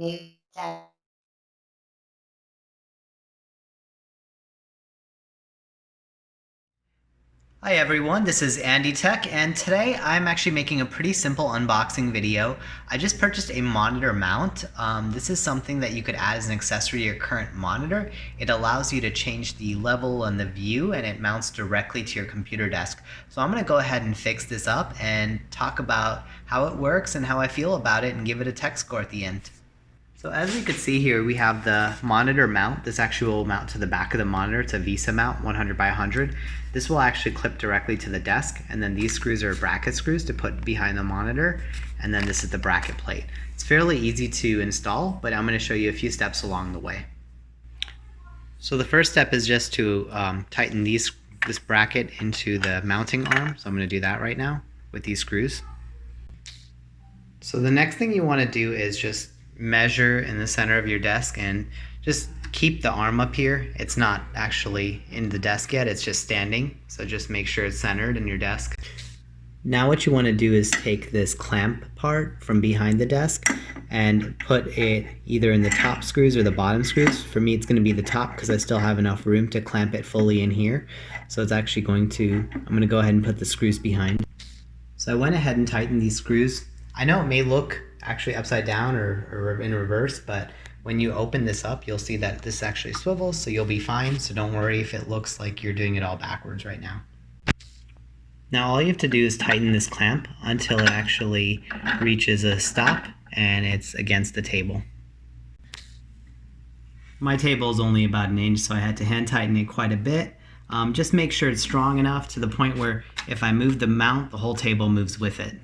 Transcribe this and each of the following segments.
Hi everyone, this is Andy Tech, and today I'm actually making a pretty simple unboxing video. I just purchased a monitor mount. This is something that you could add as an accessory to your current monitor. It allows you to change the level and the view, and it mounts directly to your computer desk. So I'm going to go ahead and fix this up and talk about how it works and how I feel about it and give it a tech score at the end. So as you can see here, we have the monitor mount. This actually will mount to the back of the monitor. It's a VESA mount, 100 by 100. This will actually clip directly to the desk, and then these screws are bracket screws to put behind the monitor, and then this is the bracket plate. It's fairly easy to install, but I'm going to show you a few steps along the way. So the first step is just to tighten this bracket into the mounting arm. So I'm going to do that right now with these screws. So the next thing you want to do is just measure in the center of your desk and just keep the arm up here. It's not actually in the desk yet, it's just standing. So just make sure it's centered in your desk. Now what you want to do is take this clamp part from behind the desk and put it either in the top screws or the bottom screws. For me, it's going to be the top because I still have enough room to clamp it fully in here. So it's actually I'm going to go ahead and put the screws behind. So I went ahead and tightened these screws. I know it may look actually upside down or in reverse, but when you open this up, you'll see that this actually swivels, so you'll be fine. So don't worry if it looks like you're doing it all backwards right now. Now all you have to do is tighten this clamp until it actually reaches a stop and it's against the table. My table is only about 1 inch, so I had to hand tighten it quite a bit. Just make sure it's strong enough to the point where if I move the mount, the whole table moves with it.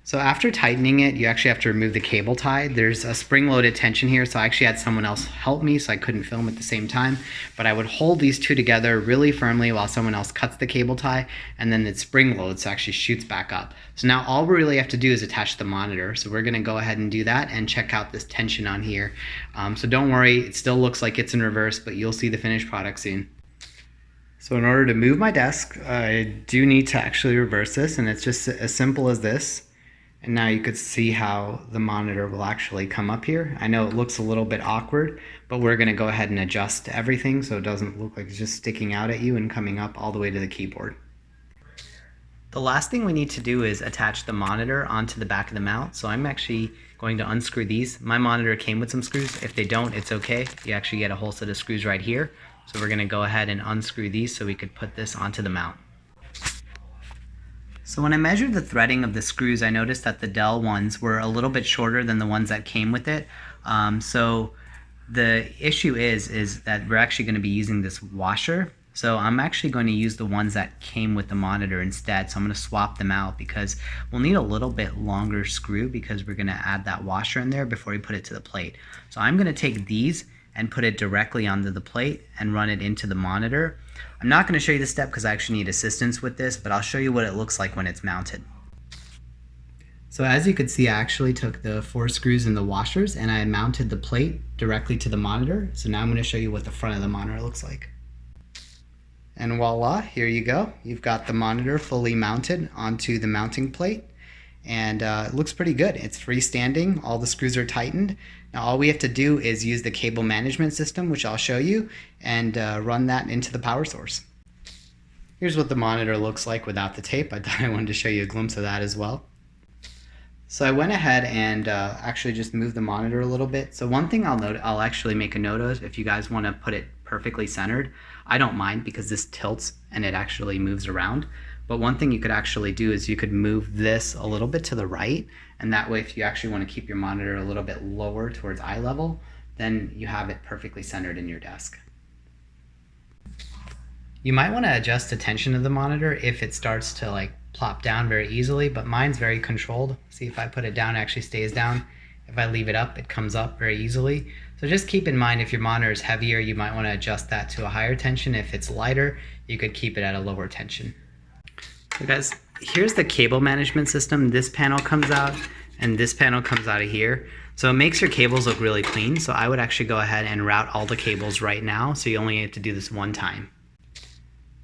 So after tightening it, you actually have to remove the cable tie. There's a spring-loaded tension here, so I actually had someone else help me, so I couldn't film at the same time. But I would hold these two together really firmly while someone else cuts the cable tie, and then it spring loads, so it actually shoots back up. So now all we really have to do is attach the monitor. So we're gonna go ahead and do that and check out this tension on here. So don't worry, it still looks like it's in reverse, but you'll see the finished product soon. So in order to move my desk, I do need to actually reverse this, and it's just as simple as this. And now you could see how the monitor will actually come up here. I know it looks a little bit awkward, but we're gonna go ahead and adjust everything so it doesn't look like it's just sticking out at you and coming up all the way to the keyboard. The last thing we need to do is attach the monitor onto the back of the mount. So I'm actually going to unscrew these. My monitor came with some screws. If they don't, it's okay. You actually get a whole set of screws right here. So we're gonna go ahead and unscrew these so we could put this onto the mount. So when I measured the threading of the screws, I noticed that the Dell ones were a little bit shorter than the ones that came with it. So the issue is that we're actually going to be using this washer. So I'm actually going to use the ones that came with the monitor instead. So I'm going to swap them out because we'll need a little bit longer screw because we're going to add that washer in there before we put it to the plate. So I'm going to take these and put it directly onto the plate and run it into the monitor. I'm not going to show you this step because I actually need assistance with this, but I'll show you what it looks like when it's mounted. So as you could see, I actually took the 4 screws and the washers and I mounted the plate directly to the monitor. So now I'm going to show you what the front of the monitor looks like. And voila, here you go. You've got the monitor fully mounted onto the mounting plate. And it looks pretty good. It's freestanding, all the screws are tightened. Now all we have to do is use the cable management system, which I'll show you, and run that into the power source. Here's what the monitor looks like without the tape. I thought I wanted to show you a glimpse of that as well. So I went ahead and actually just moved the monitor a little bit. So one thing I'll actually make a note of, if you guys want to put it perfectly centered, I don't mind because this tilts and it actually moves around. But one thing you could actually do is you could move this a little bit to the right, and that way if you actually want to keep your monitor a little bit lower towards eye level, then you have it perfectly centered in your desk. You might want to adjust the tension of the monitor if it starts to like plop down very easily, but mine's very controlled. See, if I put it down, it actually stays down. If I leave it up, it comes up very easily. So just keep in mind if your monitor is heavier, you might want to adjust that to a higher tension. If it's lighter, you could keep it at a lower tension. So guys, here's the cable management system. This panel comes out and this panel comes out of here. So it makes your cables look really clean. So I would actually go ahead and route all the cables right now. So you only have to do this one time.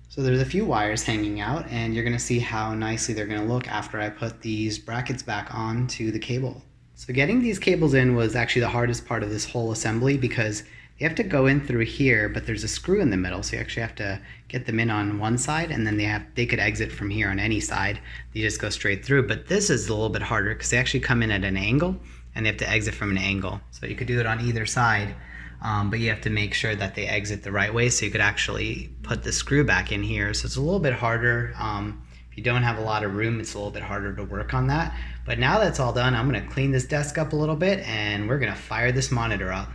So there's a few wires hanging out and you're gonna see how nicely they're gonna look after I put these brackets back onto the cable. So getting these cables in was actually the hardest part of this whole assembly because they have to go in through here, but there's a screw in the middle, so you actually have to get them in on one side, and then they could exit from here on any side. They just go straight through, but this is a little bit harder because they actually come in at an angle, and they have to exit from an angle. So you could do it on either side, but you have to make sure that they exit the right way so you could actually put the screw back in here. So it's a little bit harder. If you don't have a lot of room, it's a little bit harder to work on that. But now that's all done, I'm gonna clean this desk up a little bit and we're gonna fire this monitor up.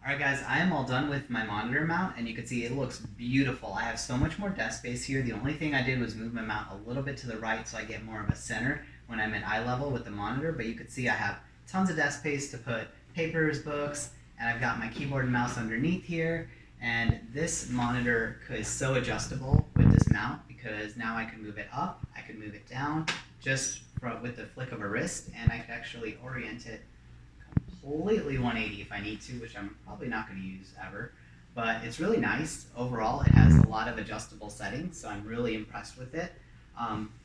Alright guys, I am all done with my monitor mount and you can see it looks beautiful. I have so much more desk space here. The only thing I did was move my mount a little bit to the right so I get more of a center when I'm at eye level with the monitor, but you can see I have tons of desk space to put papers, books, and I've got my keyboard and mouse underneath here. And this monitor is so adjustable with this mount because now I can move it up, I can move it down just with the flick of a wrist, and I could actually orient it completely 180 if I need to, which I'm probably not going to use ever. But it's really nice. Overall, it has a lot of adjustable settings, so I'm really impressed with it.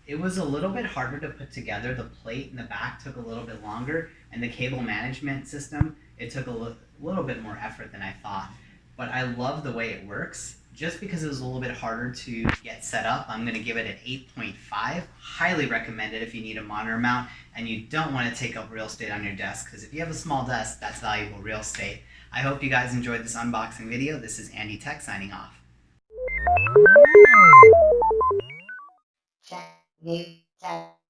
It was a little bit harder to put together. The plate in the back took a little bit longer, and the cable management system, it took a little bit more effort than I thought. But I love the way it works. Just because it was a little bit harder to get set up, I'm going to give it an 8.5. Highly recommend it if you need a monitor mount and you don't want to take up real estate on your desk, because if you have a small desk, that's valuable real estate. I hope you guys enjoyed this unboxing video. This is Andy Tech signing off. Check, new, check.